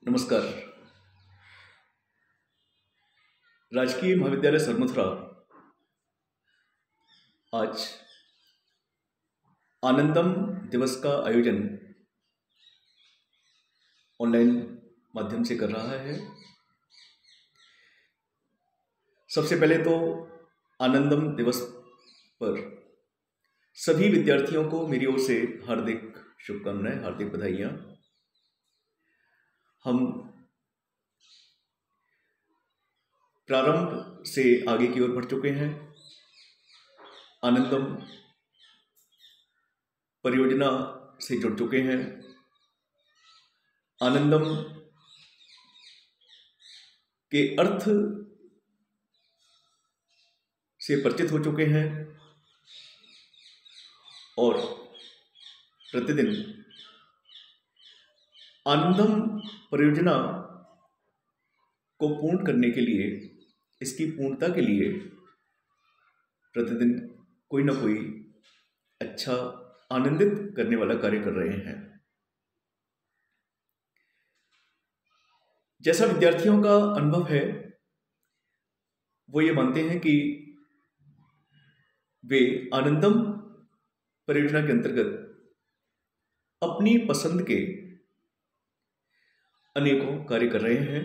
नमस्कार। राजकीय महाविद्यालय सरमथुरा आज आनंदम दिवस का आयोजन ऑनलाइन माध्यम से कर रहा है। सबसे पहले तो आनंदम दिवस पर सभी विद्यार्थियों को मेरी ओर से हार्दिक शुभकामनाएं, हार्दिक बधाइयाँ। हम प्रारंभ से आगे की ओर बढ़ चुके हैं। आनंदम परियोजना से जुड़ चुके हैं। आनंदम के अर्थ से परिचित हो चुके हैं और प्रतिदिन आनंदम परियोजना को पूर्ण करने के लिए, इसकी पूर्णता के लिए प्रतिदिन कोई ना कोई अच्छा आनंदित करने वाला कार्य कर रहे हैं। जैसा विद्यार्थियों का अनुभव है, वो ये मानते हैं कि वे आनंदम परियोजना के अंतर्गत अपनी पसंद के अनेकों कार्य कर रहे हैं।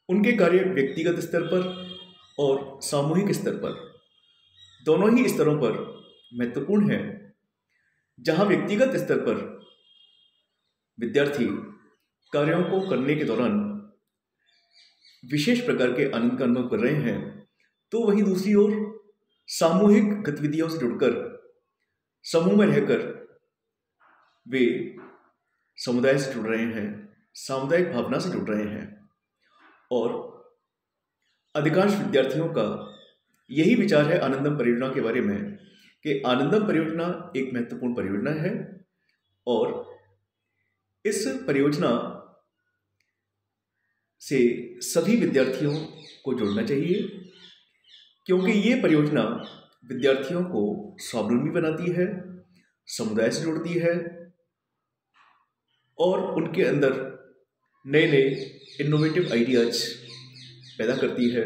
उनके कार्य व्यक्तिगत स्तर पर और सामूहिक स्तर पर, दोनों ही स्तरों पर महत्वपूर्ण है। जहां व्यक्तिगत स्तर पर विद्यार्थी कार्यों को करने के दौरान विशेष प्रकार के आनंद का अनुभव कर रहे हैं, तो वहीं दूसरी ओर सामूहिक गतिविधियों से जुड़कर, समूह में रहकर वे समुदाय से जुड़ रहे हैं, सामुदायिक भावना से जुड़ रहे हैं। और अधिकांश विद्यार्थियों का यही विचार है आनंदम परियोजना के बारे में कि आनंदम परियोजना एक महत्वपूर्ण परियोजना है और इस परियोजना से सभी विद्यार्थियों को जुड़ना चाहिए, क्योंकि ये परियोजना विद्यार्थियों को स्वावलंबी बनाती है, समुदाय से जोड़ती है और उनके अंदर नए नए इनोवेटिव आइडियाज पैदा करती है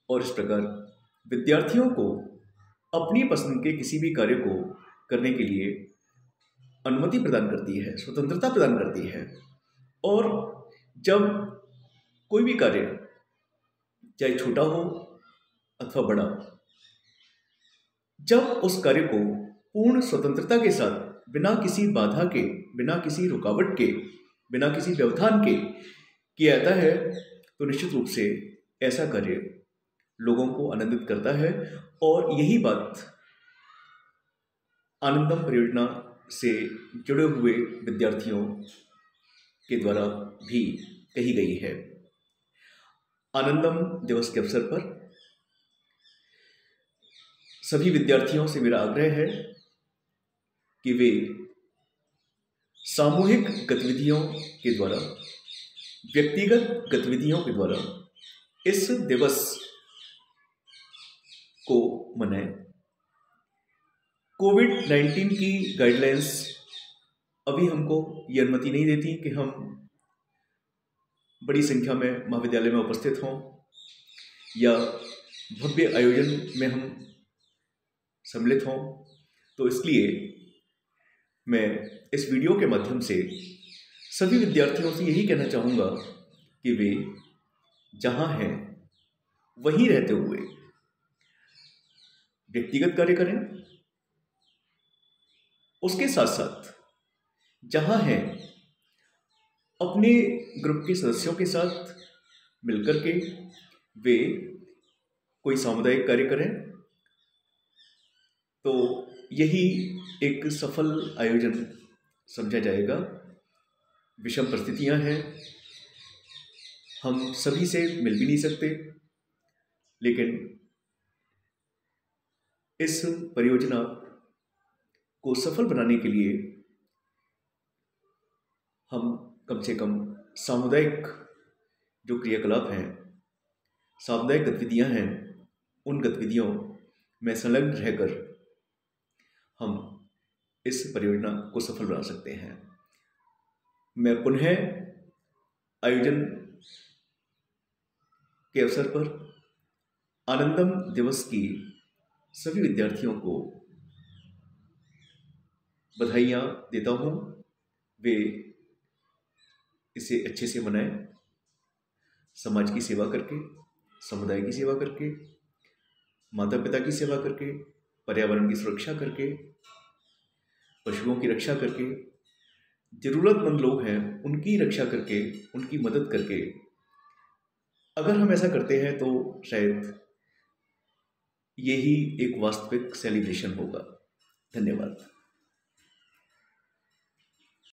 और इस प्रकार विद्यार्थियों को अपनी पसंद के किसी भी कार्य को करने के लिए अनुमति प्रदान करती है, स्वतंत्रता प्रदान करती है। और जब कोई भी कार्य, चाहे छोटा हो अथवा बड़ा, जब उस कार्य को पूर्ण स्वतंत्रता के साथ, बिना किसी बाधा के, बिना किसी रुकावट के, बिना किसी व्यवधान के किया जाता है, तो निश्चित रूप से ऐसा कार्य लोगों को आनंदित करता है। और यही बात आनंदम परियोजना से जुड़े हुए विद्यार्थियों के द्वारा भी कही गई है। आनंदम दिवस के अवसर पर सभी विद्यार्थियों से मेरा आग्रह है कि वे सामूहिक गतिविधियों के द्वारा, व्यक्तिगत गतिविधियों के द्वारा इस दिवस को मनाएं। कोविड-19 की गाइडलाइंस अभी हमको ये अनुमति नहीं देती कि हम बड़ी संख्या में महाविद्यालय में उपस्थित हों या भव्य आयोजन में हम सम्मिलित हों। तो इसलिए मैं इस वीडियो के माध्यम से सभी विद्यार्थियों से यही कहना चाहूँगा कि वे जहाँ हैं वहीं रहते हुए व्यक्तिगत कार्य करें, उसके साथ साथ जहाँ हैं अपने ग्रुप के सदस्यों के साथ मिलकर के वे कोई सामुदायिक कार्य करें। तो यही एक सफल आयोजन समझा जाएगा। विषम परिस्थितियां हैं, हम सभी से मिल भी नहीं सकते, लेकिन इस परियोजना को सफल बनाने के लिए हम कम से कम सामुदायिक जो क्रियाकलाप हैं, सामुदायिक गतिविधियां हैं, उन गतिविधियों में संलग्न रहकर हम इस परियोजना को सफल बना सकते हैं। मैं पुनः आयोजन के अवसर पर आनंदम दिवस की सभी विद्यार्थियों को बधाइयाँ देता हूँ। वे इसे अच्छे से मनाएं, समाज की सेवा करके, समुदाय की सेवा करके, माता पिता की सेवा करके, पर्यावरण की सुरक्षा करके, पशुओं की रक्षा करके, जरूरतमंद लोग हैं उनकी रक्षा करके, उनकी मदद करके। अगर हम ऐसा करते हैं तो शायद यही एक वास्तविक सेलिब्रेशन होगा। धन्यवाद।